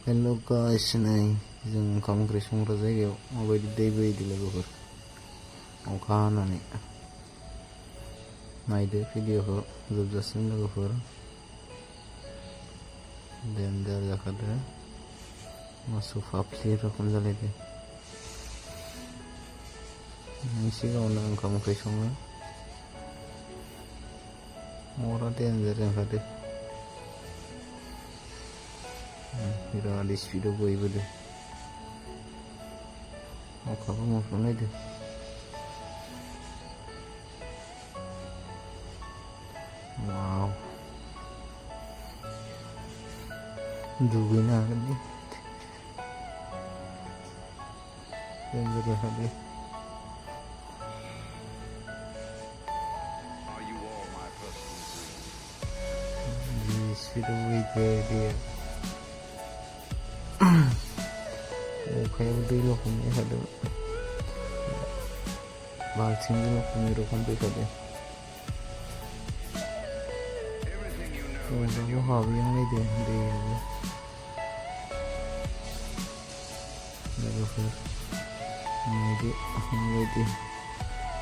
Hello' guys नै जों ओंखाम ओंख्रि संग्रा जायगायाव माबायदि दै बोहैदो लोगोफोर अखा हानानै नायदो भिडिअखौ जोबजासिम लोगोफोर देन्जार जाखादो मोसौ फाफ्लि रखम जालायदो सिगाङावनो ओंखाम ओंख्रि सङो अरा देन्जार जाखादो बिराद स्पिडाव बोहैबोदो अखाबो मोफ्लामलायदो वाव दुगैनो हागोन दे देन्जार जाखादो स्पिडाव बोहैदो दैया अखायाव दै लखबनाय थादों बाल्थिंजों लखबनाय रखम फैखादों अबावबा हाबहैहांलायदों दैयाबो लोगोफोर नायदो माबायदि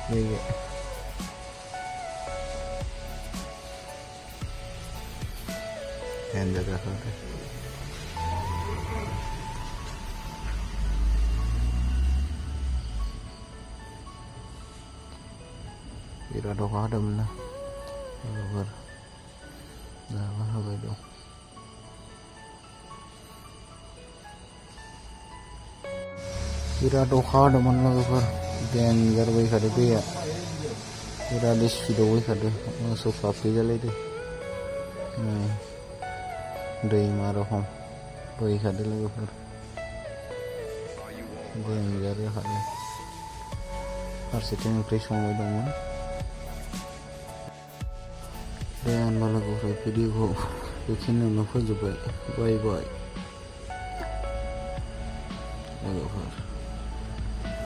जायगा देन्जार जाखादों बिराद अखा हादोंमोन ना लोगोफोर दाबो हाबाय दं बिराद अखा हादोंमोन लोगोफोर देन्जार बोहैखादों दैया बिराद स्पिडाव बोहैखादों मोसौ फाफ्लि जालायदों दैमा रखम बोहैखादों लोगोफोर देन्जार जाखादों फारसेथिं ओंख्रि संबाय दंमोन दे होनबा लोगोफोर भिडिअखौ बेखिनियावनो फोजोबबाय बाय बाय लोगोफोर।